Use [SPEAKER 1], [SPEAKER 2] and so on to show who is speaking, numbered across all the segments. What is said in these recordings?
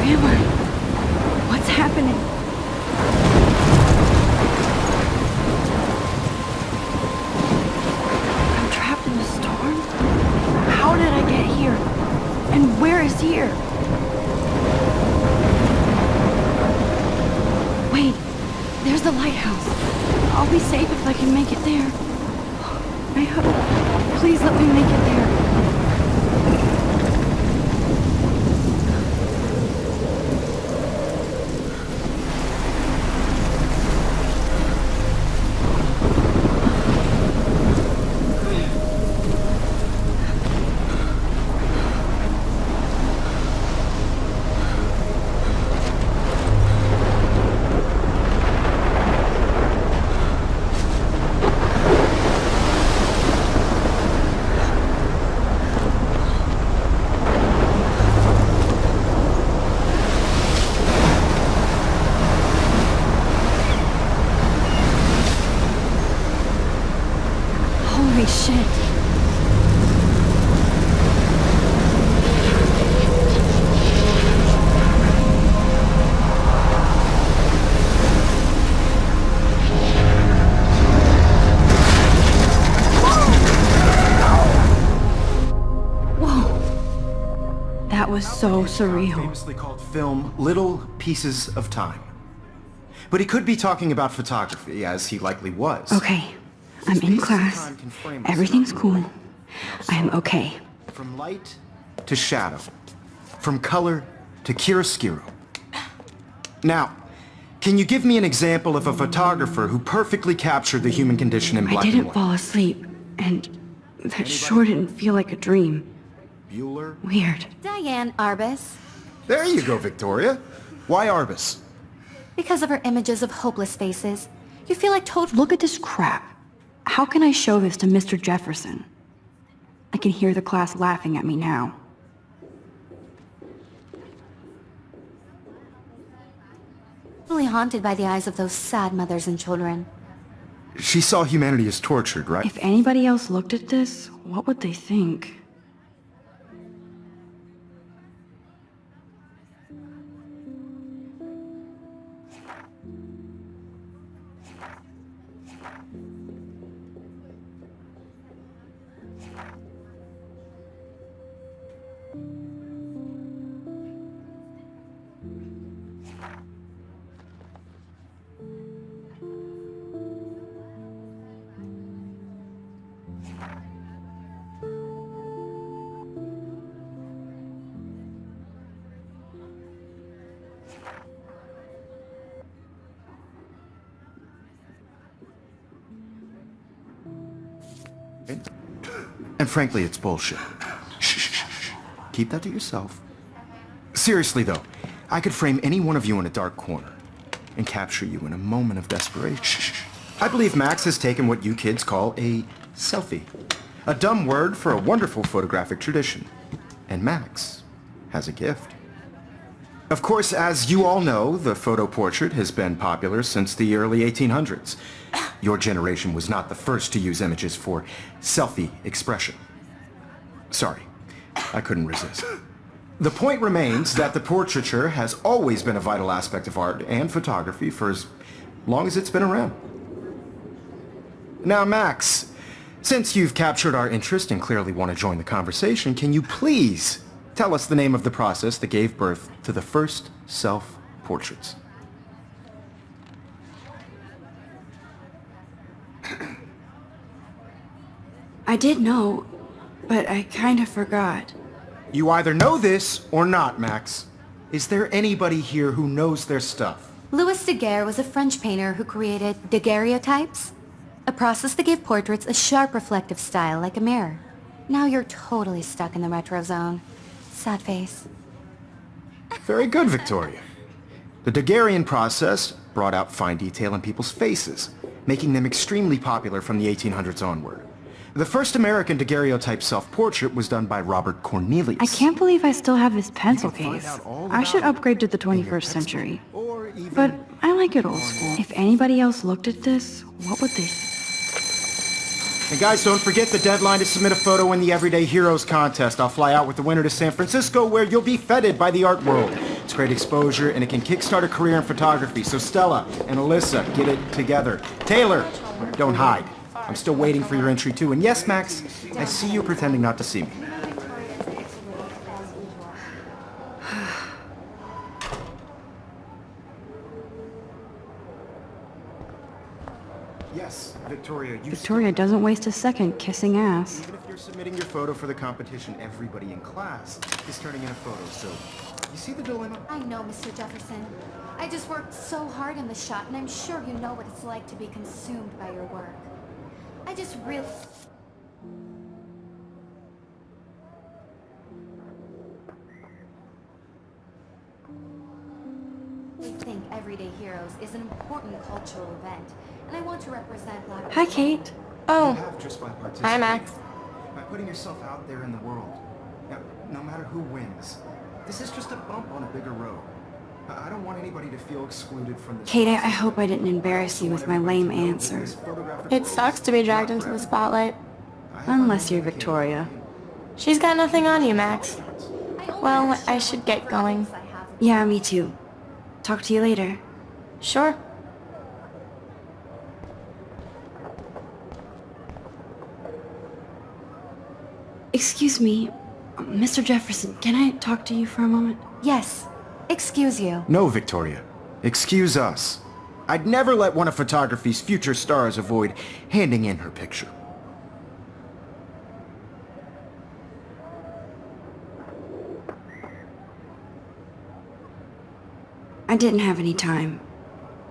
[SPEAKER 1] am I? What's happening? I'm trapped in a storm? How did I get here? And where is here? Wait, there's the lighthouse. I'll be safe if I can make it there. I hope. Please let me make it there. Holy shit. Whoa. That was so surreal.
[SPEAKER 2] Famously called film Little Pieces of Time. But he could be talking about photography, as he likely was.
[SPEAKER 1] Okay. I'm in class. Everything's cool. I'm okay.
[SPEAKER 2] From light to shadow. From color to chiaroscuro. Now, can you give me an example of a photographer who perfectly captured the human condition in black
[SPEAKER 1] I
[SPEAKER 2] and
[SPEAKER 1] didn't
[SPEAKER 2] white?
[SPEAKER 1] fall asleep, and that sure didn't feel like a dream.
[SPEAKER 2] Bueller?
[SPEAKER 1] Weird.
[SPEAKER 3] Diane Arbus.
[SPEAKER 2] There you go, Victoria. Why Arbus?
[SPEAKER 3] Because of her images of hopeless faces, you feel like total...
[SPEAKER 1] Look at this crap. How can I show this to Mr. Jefferson? I can hear the class laughing at me now.
[SPEAKER 3] Totally haunted by the eyes of those sad mothers and children.
[SPEAKER 2] She saw humanity as tortured, right?
[SPEAKER 1] If anybody else looked at this, what would they think?
[SPEAKER 2] And frankly, it's bullshit. Shh, shh, shh, shh. Keep that to yourself. Seriously, though, I could frame any one of you in a dark corner and capture you in a moment of desperation. Shh, shh, shh. I believe Max has taken what you kids call a selfie. A dumb word for a wonderful photographic tradition. And Max has a gift. Of course, as you all know, the photo portrait has been popular since the early 1800s. Your generation was not the first to use images for selfie expression. Sorry, I couldn't resist. The point remains that the portraiture has always been a vital aspect of art and photography for as long as it's been around. Now, Max, since you've captured our interest and clearly want to join the conversation, can you please tell us the name of the process that gave birth to the first self-portraits?
[SPEAKER 1] I did know, but I kind of forgot.
[SPEAKER 2] You either know this or not, Max. Is there anybody here who knows their stuff?
[SPEAKER 3] Louis Daguerre was a French painter who created daguerreotypes, a process that gave portraits a sharp reflective style like a mirror. Now you're totally stuck in the retro zone. Sad face.
[SPEAKER 2] Very good, Victoria. The Daguerrean process brought out fine detail in people's faces, making them extremely popular from the 1800s onward. The first American daguerreotype self-portrait was done by Robert Cornelius.
[SPEAKER 1] I can't believe I still have this pencil
[SPEAKER 2] You can find
[SPEAKER 1] case.
[SPEAKER 2] out all
[SPEAKER 1] I should
[SPEAKER 2] about
[SPEAKER 1] upgrade to the
[SPEAKER 2] in your
[SPEAKER 1] 21st
[SPEAKER 2] textbook,
[SPEAKER 1] century.
[SPEAKER 2] or even
[SPEAKER 1] But I like it old school. If anybody else looked at this, what would they think?
[SPEAKER 2] And guys, don't forget the deadline to submit a photo in the Everyday Heroes contest. I'll fly out with the winner to San Francisco, where you'll be feted by the art world. It's great exposure, and it can kickstart a career in photography. So Stella and Alyssa, get it together. Taylor, don't hide. I'm still waiting for your entry too. And yes, Max, I see you pretending not to see me. Yes, Victoria,
[SPEAKER 1] Victoria doesn't waste a second kissing ass.
[SPEAKER 2] Even if you're submitting your photo for the competition, everybody in class is turning in a photo, so you see the dilemma?
[SPEAKER 3] I know, Mr. Jefferson. I just worked so hard on the shot, and I'm sure you know what it's like to be consumed by your work. I just really... think Everyday Heroes is an important cultural event, and I want to represent Black...
[SPEAKER 1] Hi, Kate.
[SPEAKER 2] You have just by
[SPEAKER 4] Hi,
[SPEAKER 2] participating,
[SPEAKER 4] Max.
[SPEAKER 2] by putting yourself out there in the world. Now, no matter who wins, this is just a bump on a bigger road. I don't want anybody to feel excluded from this.
[SPEAKER 1] Kate, I hope I didn't embarrass you with my lame answer.
[SPEAKER 4] It sucks to be dragged into the spotlight.
[SPEAKER 1] Unless you're Victoria.
[SPEAKER 4] She's got nothing on you, Max. Well, I should get going.
[SPEAKER 1] Yeah, me too. Talk to you later.
[SPEAKER 4] Sure.
[SPEAKER 1] Excuse me, Mr. Jefferson, can I talk to you for a moment?
[SPEAKER 3] Yes. Excuse you.
[SPEAKER 2] No, Victoria. Excuse us. I'd never let one of photography's future stars avoid handing in her picture.
[SPEAKER 1] I didn't have any time.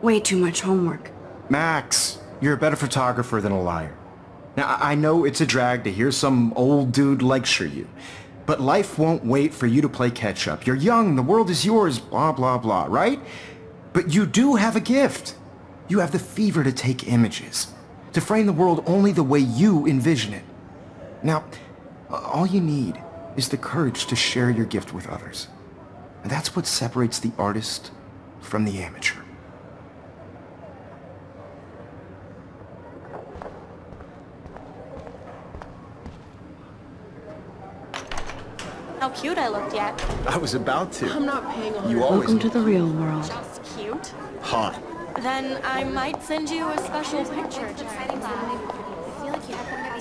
[SPEAKER 1] Way too much homework.
[SPEAKER 2] Max, you're a better photographer than a liar. Now, I know it's a drag to hear some old dude lecture you, but life won't wait for you to play catch-up. You're young, the world is yours, blah, blah, blah, right? But you do have a gift. You have the fever to take images, to frame the world only the way you envision it. Now, all you need is the courage to share your gift with others. And that's what separates the artist from the amateur.
[SPEAKER 4] How cute I looked yet.
[SPEAKER 2] I was about to.
[SPEAKER 5] I'm not paying a
[SPEAKER 2] You always
[SPEAKER 1] Welcome to the real world.
[SPEAKER 4] Just cute.
[SPEAKER 2] hot.
[SPEAKER 4] Then I might send you a special picture.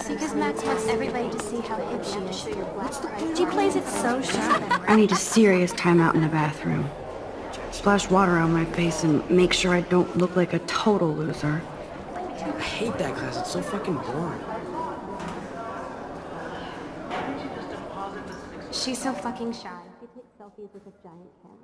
[SPEAKER 3] Because Max wants everybody to see how hip she is. She plays it so sharp.
[SPEAKER 1] I need a serious timeout in the bathroom. Splash water on my face and make sure I don't look like a total loser.
[SPEAKER 5] I hate that class. It's so fucking boring.
[SPEAKER 3] She's so fucking shy. She takes selfies with a giant camera.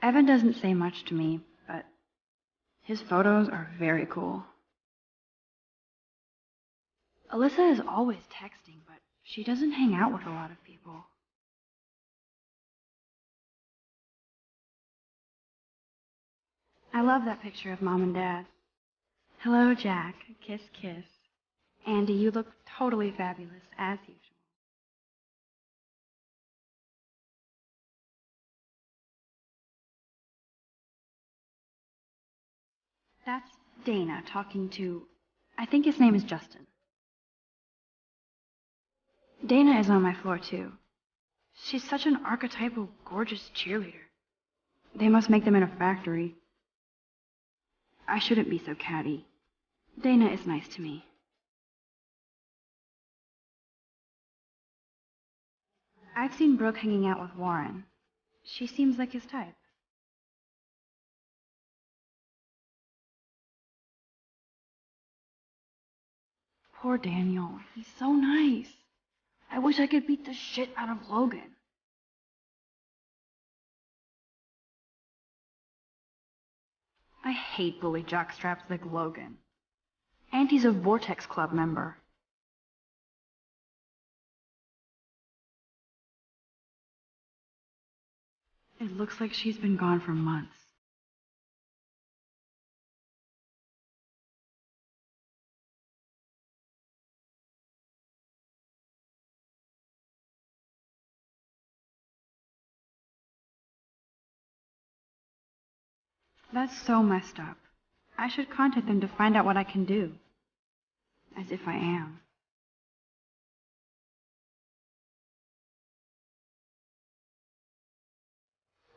[SPEAKER 1] Evan doesn't say much to me, but his photos are very cool. Alyssa is always texting, but she doesn't hang out with a lot of people. I love that picture of Mom and Dad. Hello, Jack. Kiss, kiss. Andy, you look totally fabulous, as usual. That's Dana talking to, I think his name is Justin. Dana is on my floor too. She's such an archetypal, gorgeous cheerleader. They must make them in a factory. I shouldn't be so catty. Dana is nice to me. I've seen Brooke hanging out with Warren. She seems like his type. Poor Daniel. He's so nice. I wish I could beat the shit out of Logan. I hate bully jockstraps like Logan. And he's a Vortex Club member. It looks like she's been gone for months. That's so messed up. I should contact them to find out what I can do. As if I am.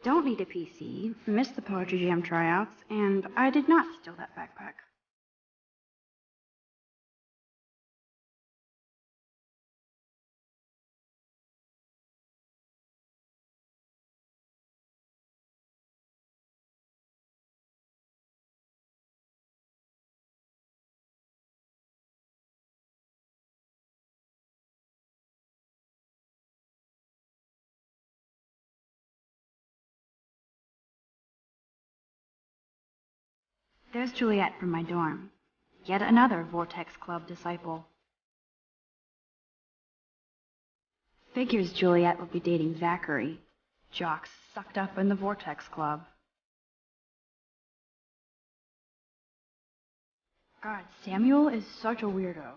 [SPEAKER 1] Don't need a PC, missed the Poetry Jam tryouts, and I did not steal that backpack. There's Juliet from my dorm. Yet another Vortex Club disciple. Figures Juliet will be dating Zachary, jocks sucked up in the Vortex Club. God, Samuel is such a weirdo.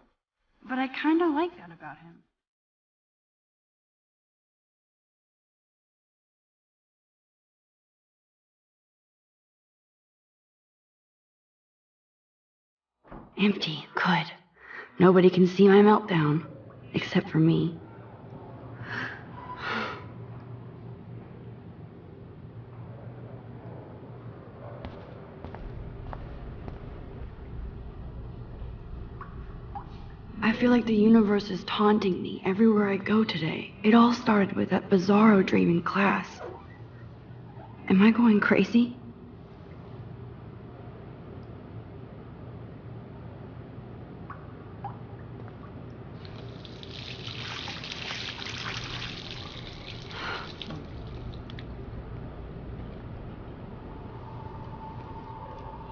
[SPEAKER 1] But I kinda like that about him. Empty. Good. Nobody can see my meltdown. Except for me. I feel like the universe is taunting me everywhere I go today. It all started with that bizarro dream in class. Am I going crazy?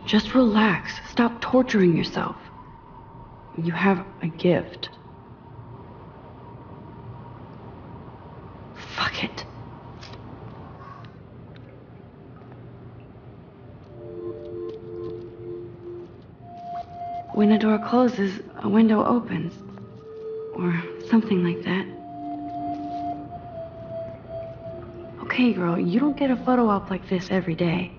[SPEAKER 1] Just relax. Stop torturing yourself. You have a gift. Fuck it. When a door closes, a window opens. Or something like that. Okay, girl, you don't get a photo op like this every day.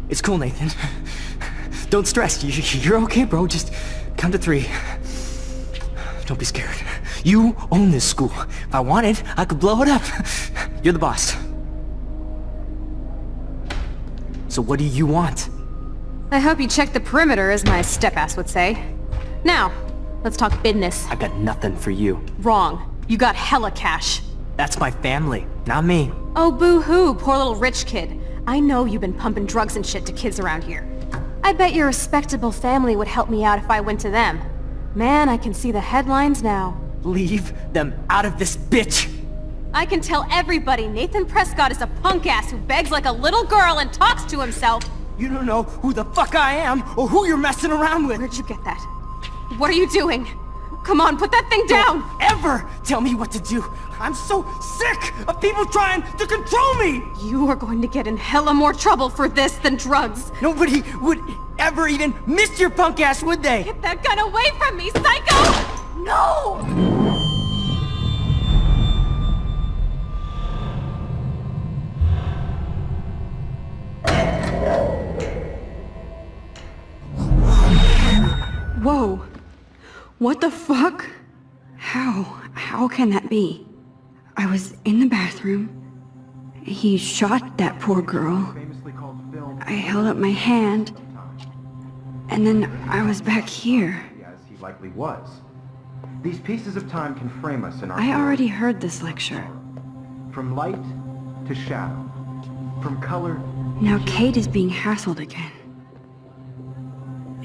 [SPEAKER 5] It's cool, Nathan. Don't stress. You're okay, bro. Just count to 3. Don't be scared. You own this school. If I wanted, I could blow it up. You're the boss. So what do you want?
[SPEAKER 6] I hope you checked the perimeter, as my step-ass would say. Now, let's talk business.
[SPEAKER 5] I got nothing for you.
[SPEAKER 6] Wrong. You got hella cash.
[SPEAKER 5] That's my family, not me.
[SPEAKER 6] Oh, boo-hoo, poor little rich kid. I know you've been pumping drugs and shit to kids around here. I bet your respectable family would help me out if I went to them. Man, I can see the headlines now.
[SPEAKER 5] Leave them out of this bitch!
[SPEAKER 6] I can tell everybody Nathan Prescott is a punk-ass who begs like a little girl and talks to himself.
[SPEAKER 5] You don't know who the fuck I am or who you're messing around with.
[SPEAKER 6] Where'd you get that? What are you doing? Come on, put that thing down!
[SPEAKER 5] Don't ever tell me what to do! I'm so sick of people trying to control me!
[SPEAKER 6] You are going to get in hella more trouble for this than drugs.
[SPEAKER 5] Nobody would ever even miss your punk ass, would they?
[SPEAKER 6] Get that gun away from me, psycho! No!
[SPEAKER 1] Whoa. What the fuck? How can that be? I was in the bathroom. He shot that poor girl. I held up my hand. And then I was back here.
[SPEAKER 2] As he likely was. These pieces of time can frame us in our
[SPEAKER 1] I already heard this lecture.
[SPEAKER 2] From light to shadow. From color.
[SPEAKER 1] Now Kate is being hassled again.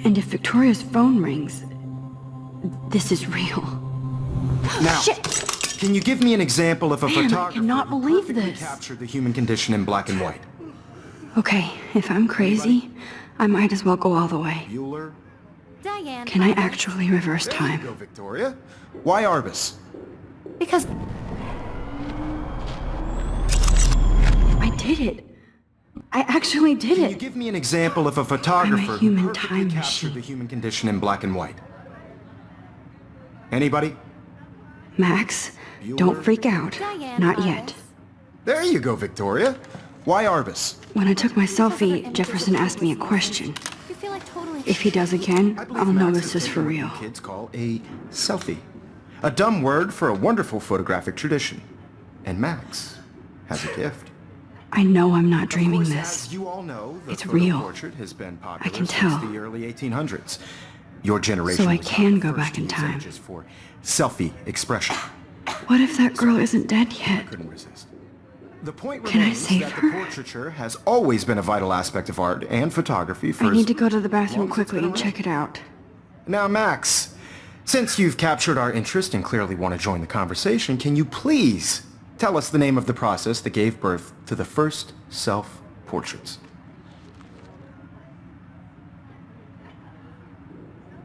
[SPEAKER 1] And if Victoria's phone rings, this is real.
[SPEAKER 2] Now,
[SPEAKER 1] Shit!
[SPEAKER 2] Can you give me an example of a
[SPEAKER 1] Man, I
[SPEAKER 2] photographer
[SPEAKER 1] cannot
[SPEAKER 2] who
[SPEAKER 1] believe
[SPEAKER 2] perfectly
[SPEAKER 1] this.
[SPEAKER 2] captured the human condition in black and white?
[SPEAKER 1] Okay, if I'm crazy, I might as well go all the way.
[SPEAKER 2] Bueller,
[SPEAKER 3] Diane.
[SPEAKER 1] Can I actually reverse
[SPEAKER 2] There
[SPEAKER 1] time?
[SPEAKER 2] you go, Victoria. Why Arbus?
[SPEAKER 3] Because
[SPEAKER 1] I did it. I actually did
[SPEAKER 2] Can you
[SPEAKER 1] it.
[SPEAKER 2] give me an example of a photographer
[SPEAKER 1] human
[SPEAKER 2] who perfectly
[SPEAKER 1] time
[SPEAKER 2] captured
[SPEAKER 1] machine.
[SPEAKER 2] the human condition in black and white? Anybody?
[SPEAKER 1] Max, don't freak out.
[SPEAKER 3] Diane
[SPEAKER 1] Not
[SPEAKER 3] Arbus.
[SPEAKER 1] yet.
[SPEAKER 2] There you go, Victoria. Why Arbus?
[SPEAKER 1] When I took my selfie, Jefferson asked me a question.
[SPEAKER 3] You feel like totally.
[SPEAKER 1] If he does again,
[SPEAKER 2] I believe
[SPEAKER 1] I'll know
[SPEAKER 2] Max
[SPEAKER 1] this
[SPEAKER 2] has
[SPEAKER 1] is for
[SPEAKER 2] taken what
[SPEAKER 1] real.
[SPEAKER 2] you kids call a selfie. A dumb word for a wonderful photographic tradition. And Max has a gift.
[SPEAKER 1] I know I'm not
[SPEAKER 2] Of
[SPEAKER 1] dreaming
[SPEAKER 2] course,
[SPEAKER 1] this.
[SPEAKER 2] as you all know, the
[SPEAKER 1] It's
[SPEAKER 2] photo
[SPEAKER 1] real.
[SPEAKER 2] portrait has been popular
[SPEAKER 1] I can
[SPEAKER 2] since
[SPEAKER 1] tell.
[SPEAKER 2] the early 1800s. Your generation
[SPEAKER 1] So I
[SPEAKER 2] was
[SPEAKER 1] can
[SPEAKER 2] not the
[SPEAKER 1] go
[SPEAKER 2] first
[SPEAKER 1] back
[SPEAKER 2] to
[SPEAKER 1] in
[SPEAKER 2] use
[SPEAKER 1] time.
[SPEAKER 2] images for selfie expression.
[SPEAKER 1] What if that girl isn't dead yet?
[SPEAKER 2] Couldn't resist. The point
[SPEAKER 1] Can I
[SPEAKER 2] remains
[SPEAKER 1] save
[SPEAKER 2] that
[SPEAKER 1] her?
[SPEAKER 2] the portraiture has always been a vital aspect of art and photography for
[SPEAKER 1] I
[SPEAKER 2] as
[SPEAKER 1] need to go to the bathroom
[SPEAKER 2] long as it's
[SPEAKER 1] quickly
[SPEAKER 2] been
[SPEAKER 1] and
[SPEAKER 2] around.
[SPEAKER 1] check it out.
[SPEAKER 2] Now, Max, since you've captured our interest and clearly want to join the conversation, can you please tell us the name of the process that gave birth to the first self-portraits?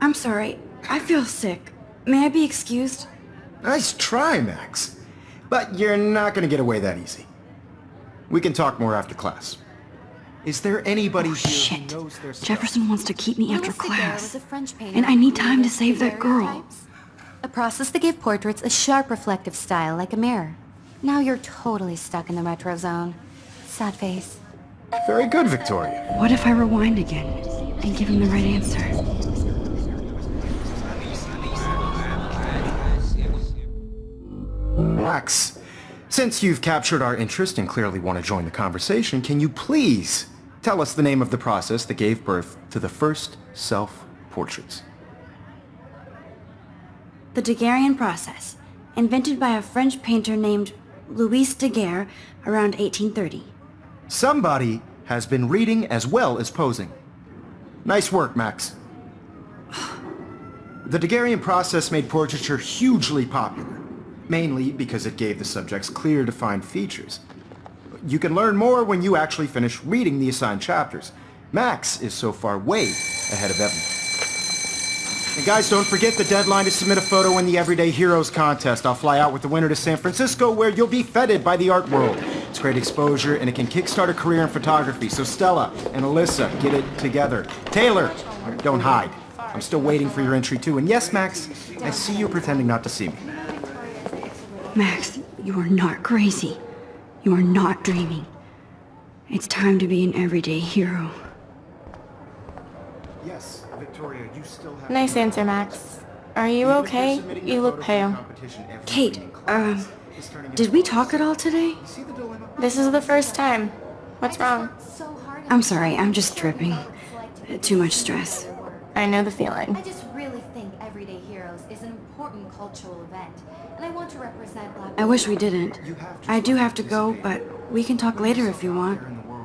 [SPEAKER 1] I'm sorry. I feel sick. May I be excused?
[SPEAKER 2] Nice try, Max. But you're not going to get away that easy. We can talk more after class. Is there anybody
[SPEAKER 1] Oh,
[SPEAKER 2] here
[SPEAKER 1] shit.
[SPEAKER 2] who knows their stuff?
[SPEAKER 1] Jefferson wants to keep me after
[SPEAKER 3] Louis Daguerre was
[SPEAKER 1] class.
[SPEAKER 3] a French painter
[SPEAKER 1] And I need
[SPEAKER 3] who
[SPEAKER 1] time to
[SPEAKER 3] created
[SPEAKER 1] save that girl.
[SPEAKER 3] daguerreotypes, a process that gave portraits a sharp reflective style like a mirror. Now you're totally stuck in the retro zone. Sad face.
[SPEAKER 2] Very good, Victoria.
[SPEAKER 1] What if I rewind again and give him the right answer?
[SPEAKER 2] Max, since you've captured our interest and clearly want to join the conversation, can you please tell us the name of the process that gave birth to the first self-portraits?
[SPEAKER 1] The Daguerrean process, invented by a French painter named Louis Daguerre around 1830.
[SPEAKER 2] Somebody has been reading as well as posing. Nice work, Max. The Daguerrean process made portraiture hugely popular, mainly because it gave the subjects clear, defined features. You can learn more when you actually finish reading the assigned chapters. Max is so far way ahead of Evan. And guys, don't forget the deadline to submit a photo in the Everyday Heroes contest. I'll fly out with the winner to San Francisco, where you'll be feted by the art world. It's great exposure, and it can kickstart a career in photography. So Stella and Alyssa, get it together. Taylor, don't hide. I'm still waiting for your entry too. And yes, Max, I see you pretending not to see me.
[SPEAKER 1] Max, you are not crazy. You are not dreaming. It's time to be an everyday hero.
[SPEAKER 2] Yes, Victoria, you still have...
[SPEAKER 4] Nice answer, Max. Are you okay? You look pale.
[SPEAKER 1] Kate, did we talk at all today?
[SPEAKER 4] This is the first time. What's wrong?
[SPEAKER 1] I'm sorry, I'm just tripping. Too much stress.
[SPEAKER 4] I know the feeling.
[SPEAKER 3] I just really think Everyday Heroes is an important cultural event, and I want to represent Black
[SPEAKER 1] I wish we didn't. I do have to go, but we can talk later if you want.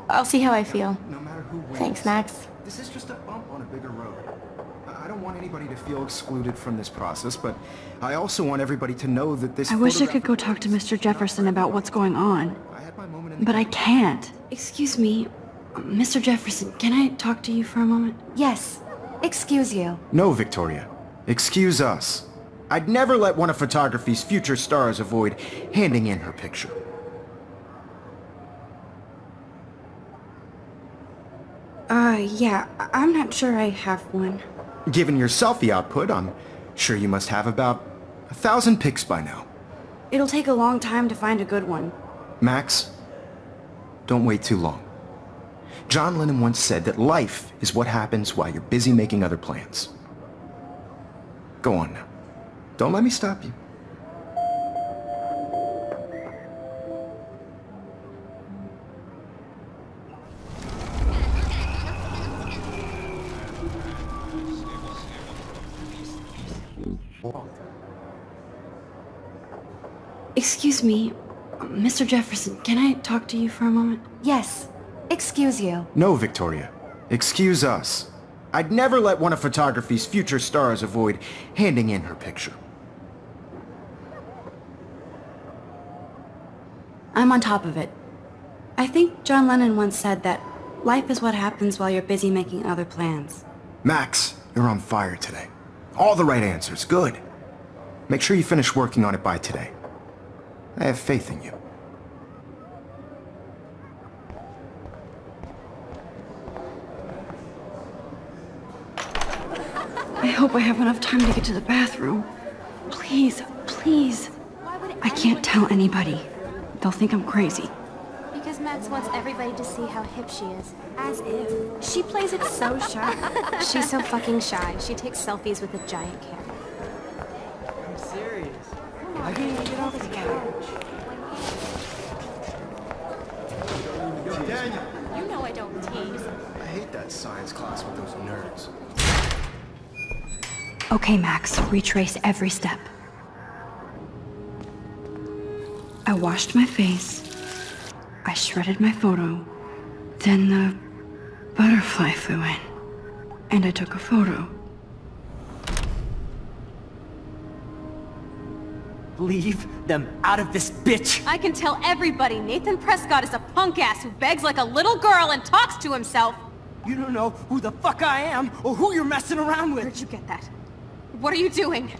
[SPEAKER 4] I'll see how I feel.
[SPEAKER 2] No matter who wins,
[SPEAKER 4] Thanks, Max.
[SPEAKER 2] This is just a bump on a bigger road. I don't want anybody to feel excluded from this process, but I also want everybody to know that this
[SPEAKER 1] I wish I
[SPEAKER 2] photograph-
[SPEAKER 1] could go talk to Mr. Jefferson about what's going on,
[SPEAKER 2] I had my moment in
[SPEAKER 1] but I can't. Excuse me, Mr. Jefferson, can I talk to you for a moment?
[SPEAKER 3] Yes. Excuse you.
[SPEAKER 2] No, Victoria. Excuse us. I'd never let one of photography's future stars avoid handing in her picture.
[SPEAKER 1] Yeah, I'm not sure I have one.
[SPEAKER 2] Given your selfie output, I'm sure you must have about 1,000 pics by now.
[SPEAKER 1] It'll take a long time to find a good one.
[SPEAKER 2] Max, don't wait too long. John Lennon once said that life is what happens while you're busy making other plans. Go on now. Don't let me stop you.
[SPEAKER 1] Excuse me, Mr. Jefferson, can I talk to you for a moment?
[SPEAKER 3] Yes. Excuse you.
[SPEAKER 2] No, Victoria. Excuse us. I'd never let one of photography's future stars avoid handing in her picture.
[SPEAKER 1] I'm on top of it. I think John Lennon once said that life is what happens while you're busy making other plans.
[SPEAKER 2] Max, You're on fire today. All the right answers. Good. Make sure you finish working on it by today. I have faith in you.
[SPEAKER 1] I hope I have enough time to get to the bathroom. Please, please. I can't tell anybody. They'll think I'm crazy.
[SPEAKER 6] Because Max wants everybody to see how hip she is.
[SPEAKER 3] As if. She plays it so shy.
[SPEAKER 6] She's so fucking shy. She takes selfies with a giant camera.
[SPEAKER 5] I'm serious. I can't even get off the couch.
[SPEAKER 2] Daniel!
[SPEAKER 6] You know I don't tease.
[SPEAKER 2] I hate that science class with those nerds.
[SPEAKER 1] Okay, Max, retrace every step. I washed my face. I shredded my photo. Then the butterfly flew in. And I took a photo.
[SPEAKER 5] Leave them out of this bitch!
[SPEAKER 6] I can tell everybody Nathan Prescott is a punk ass who begs like a little girl and talks to himself.
[SPEAKER 5] You don't know who the fuck I am or who you're messing around with!
[SPEAKER 6] Where'd you get that? What are you doing?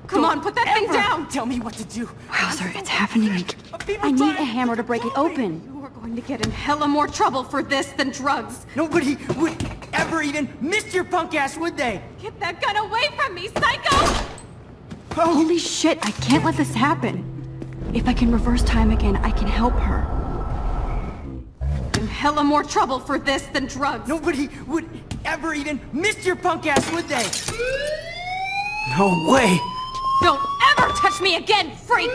[SPEAKER 6] Come on, put that thing down!
[SPEAKER 5] Tell me what to do!
[SPEAKER 1] Wowzer, it's happening. I need a hammer to break it open.
[SPEAKER 6] You are going to get in hella more trouble for this than drugs.
[SPEAKER 5] Nobody would ever even miss your punk ass, would they?
[SPEAKER 6] Get that gun away from me, psycho!
[SPEAKER 1] Holy shit, I can't let this happen. If I can reverse time again, I can help her.
[SPEAKER 6] In hella more trouble for this than drugs.
[SPEAKER 5] Nobody would ever even miss your punk ass, would they? No way!
[SPEAKER 6] Don't ever touch me again, freak!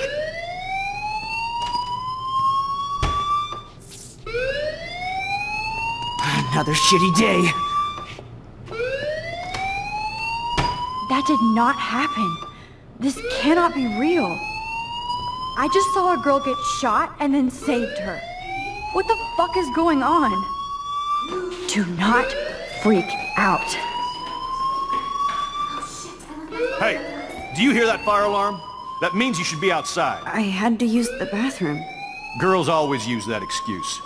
[SPEAKER 5] Another shitty day.
[SPEAKER 1] That did not happen. This cannot be real. I just saw a girl get shot and then saved her. What the fuck is going on? Do not freak out.
[SPEAKER 7] Hey, do you hear that fire alarm? That means you should be outside.
[SPEAKER 1] I had to use the bathroom.
[SPEAKER 7] Girls always use that excuse.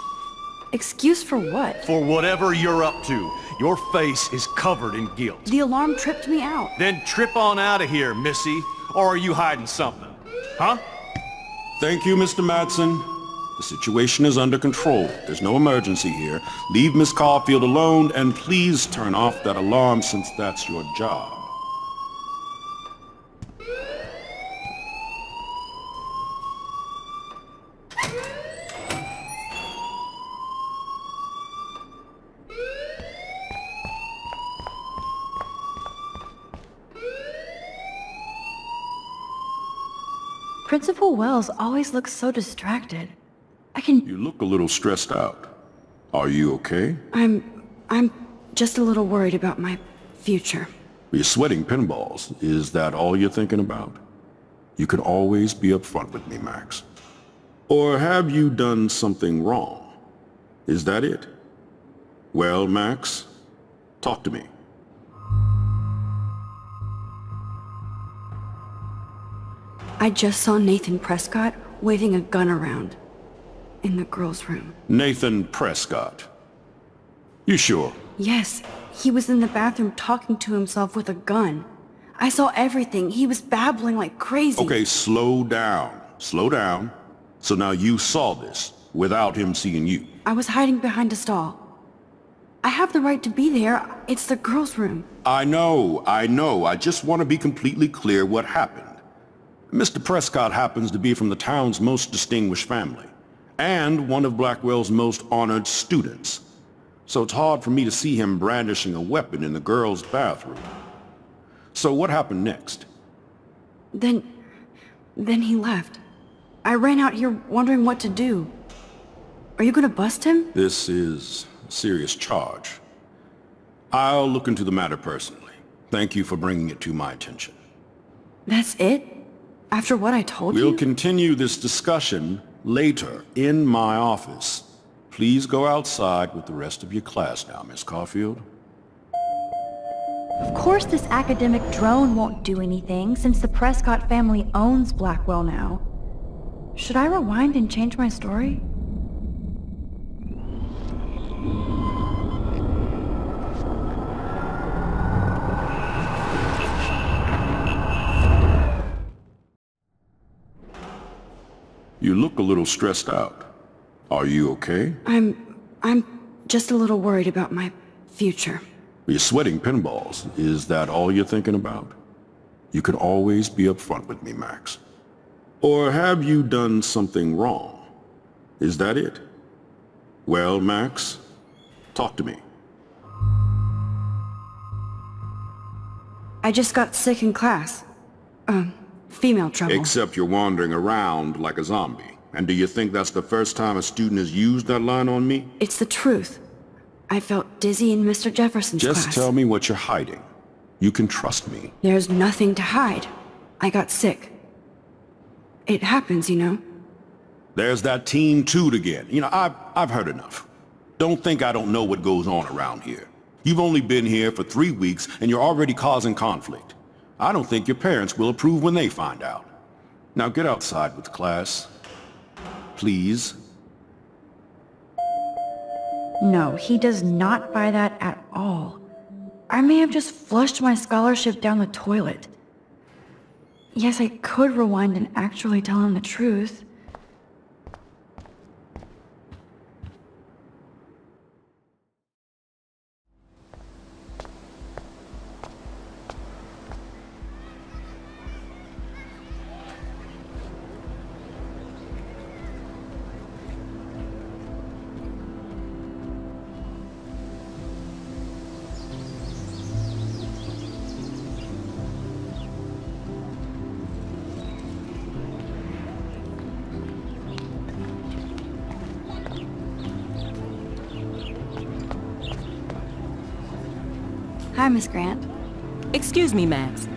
[SPEAKER 1] Excuse for what?
[SPEAKER 7] For whatever you're up to, your face is covered in guilt.
[SPEAKER 1] The alarm tripped me out.
[SPEAKER 7] Then trip on out of here, missy. Or are you hiding something? Huh?
[SPEAKER 8] Thank you, Mr. Madsen. The situation is under control. There's no emergency here. Leave Miss Caulfield alone, and please turn off that alarm since that's your job.
[SPEAKER 1] Principal Wells always looks so distracted.
[SPEAKER 8] You look a little stressed out. Are you okay?
[SPEAKER 1] I'm just a little worried about my future.
[SPEAKER 8] You're sweating pinballs. Is that all you're thinking about? You can always be upfront with me, Max. Or have you done something wrong? Is that it? Well, Max, talk to me.
[SPEAKER 1] I just saw Nathan Prescott waving a gun around in the girls' room.
[SPEAKER 8] Nathan Prescott. You sure?
[SPEAKER 1] Yes, he was in the bathroom talking to himself with a gun. I saw everything. He was babbling like crazy.
[SPEAKER 8] Okay, slow down. Slow down. So now you saw this without him seeing you.
[SPEAKER 1] I was hiding behind a stall. I have the right to be there. It's the girls' room.
[SPEAKER 8] I know. I just want to be completely clear what happened. Mr. Prescott happens to be from the town's most distinguished family, and one of Blackwell's most honored students. So it's hard for me to see him brandishing a weapon in the girls' bathroom. So what happened next?
[SPEAKER 1] Then he left. I ran out here wondering what to do. Are you gonna bust him?
[SPEAKER 8] This is a serious charge. I'll look into the matter personally. Thank you for bringing it to my attention.
[SPEAKER 1] That's it? After what I told you?
[SPEAKER 8] We'll continue this discussion later in my office. Please go outside with the rest of your class now, Miss Caulfield.
[SPEAKER 9] Of course this academic drone won't do anything, since the Prescott family owns Blackwell now. Should I rewind and change my story?
[SPEAKER 8] You look a little stressed out. Are you okay?
[SPEAKER 1] I'm just a little worried about my future.
[SPEAKER 8] You're sweating pinballs. Is that all you're thinking about? You can always be upfront with me, Max. Or have you done something wrong? Is that it? Well, Max, talk to me.
[SPEAKER 1] I just got sick in class. Female trouble.
[SPEAKER 8] Except you're wandering around like a zombie. And do you think that's the first time a student has used that line on me?
[SPEAKER 1] It's the truth. I felt dizzy in Mr. Jefferson's class.
[SPEAKER 8] Just tell me what you're hiding. You can trust me.
[SPEAKER 1] There's nothing to hide. I got sick. It happens, you know.
[SPEAKER 8] There's that teen toot again. You know, I've heard enough. Don't think I don't know what goes on around here. You've only been here for 3 weeks and you're already causing conflict. I don't think your parents will approve when they find out. Now get outside with class. Please.
[SPEAKER 9] No, he does not buy that at all. I may have just flushed my scholarship down the toilet. Yes, I could rewind and actually tell him the truth.
[SPEAKER 1] Hi, Miss Grant.
[SPEAKER 10] Excuse me, Max.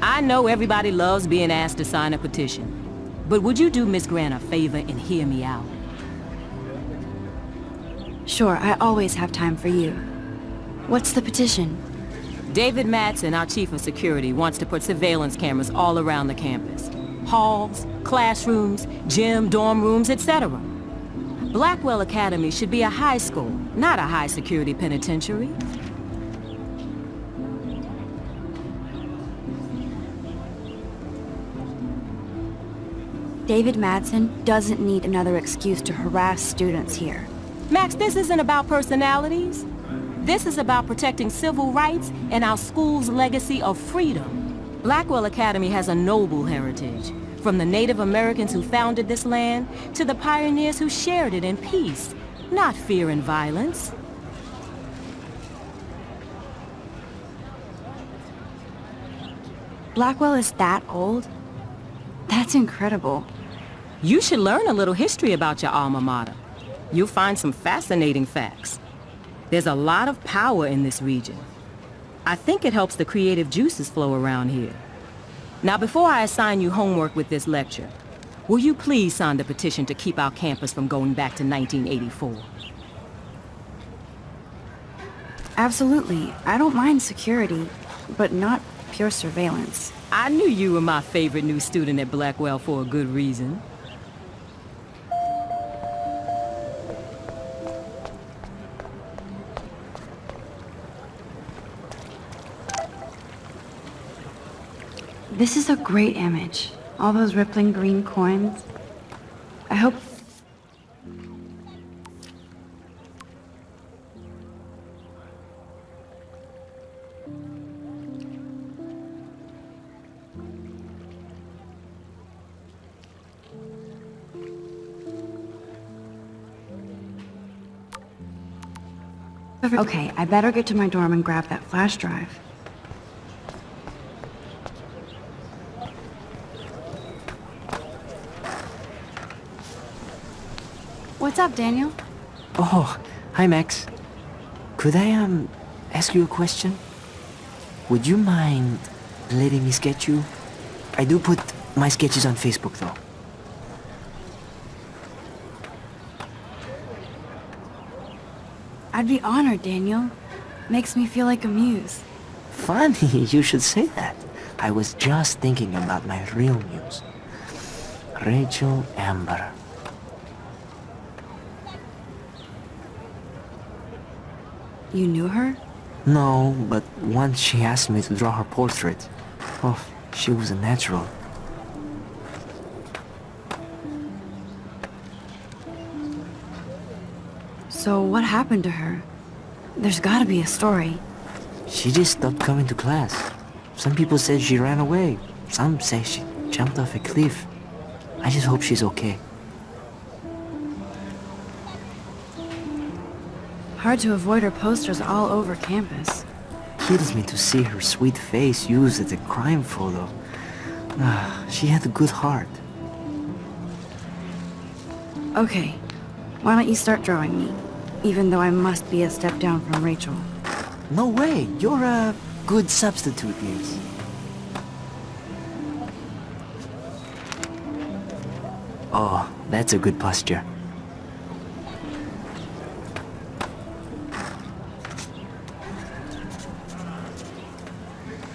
[SPEAKER 10] I know everybody loves being asked to sign a petition, but would you do Miss Grant a favor and hear me out?
[SPEAKER 1] Sure, I always have time for you. What's the petition?
[SPEAKER 10] David Madsen, our chief of security, wants to put surveillance cameras all around the campus. Halls, classrooms, gym, dorm rooms, etc. Blackwell Academy should be a high school, not a high-security penitentiary.
[SPEAKER 1] David Madsen doesn't need another excuse to harass students here.
[SPEAKER 10] Max, this isn't about personalities. This is about protecting civil rights and our school's legacy of freedom. Blackwell Academy has a noble heritage, from the Native Americans who founded this land to the pioneers who shared it in peace, not fear and violence.
[SPEAKER 1] Blackwell is that old? That's incredible.
[SPEAKER 10] You should learn a little history about your alma mater. You'll find some fascinating facts. There's a lot of power in this region. I think it helps the creative juices flow around here. Now, before I assign you homework with this lecture, will you please sign the petition to keep our campus from going back to 1984?
[SPEAKER 1] Absolutely. I don't mind security, but not pure surveillance.
[SPEAKER 10] I knew you were my favorite new student at Blackwell for a good reason.
[SPEAKER 1] This is a great image. All those rippling green coins. I hope... Okay, I better get to my dorm and grab that flash drive. What's up, Daniel?
[SPEAKER 5] Oh, hi, Max. Could I, ask you a question? Would you mind letting me sketch you? I do put my sketches on Facebook, though.
[SPEAKER 1] I'd be honored, Daniel. Makes me feel like a muse.
[SPEAKER 5] Funny, you should say that. I was just thinking about my real muse. Rachel Amber.
[SPEAKER 1] You knew her?
[SPEAKER 5] No, but once she asked me to draw her portrait. Oh, she was a natural.
[SPEAKER 9] So what happened to her? There's gotta be a story.
[SPEAKER 5] She just stopped coming to class. Some people said she ran away. Some say she jumped off a cliff. I just hope she's okay.
[SPEAKER 9] Hard to avoid her posters all over campus.
[SPEAKER 5] Kills me to see her sweet face used as a crime photo. She had a good heart.
[SPEAKER 9] Okay, why don't you start drawing me? Even though I must be a step down from Rachel.
[SPEAKER 5] No way, you're a good substitute, yes. Oh, that's a good posture.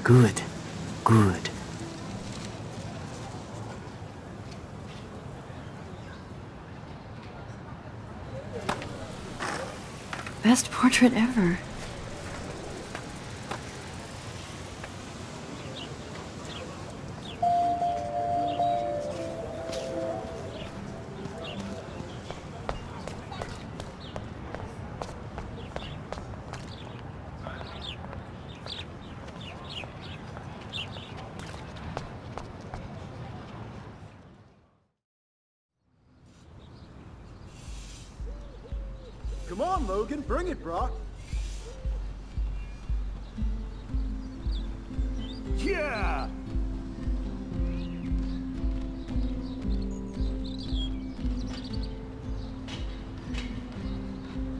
[SPEAKER 5] Good, good.
[SPEAKER 9] Best portrait ever.
[SPEAKER 7] Come on, Logan, bring it, Brock. Yeah!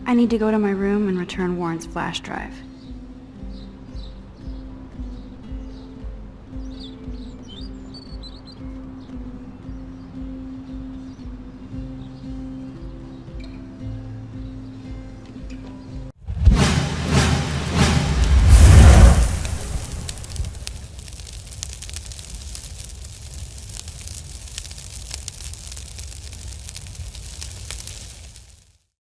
[SPEAKER 1] I need to go to my room and return Warren's flash drive.